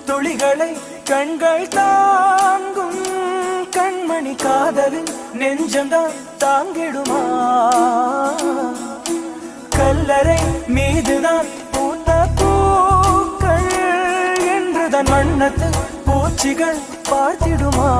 துளிகளை கண்கள் தாங்கும் கண்மணி காதலின் நெஞ்சம்தான் தாங்கிடுமா கல்லறை மீதுதான் பூத்த பூக்கள் என்றுதான் வண்ணத்து பூச்சிகள் பார்த்திடுமா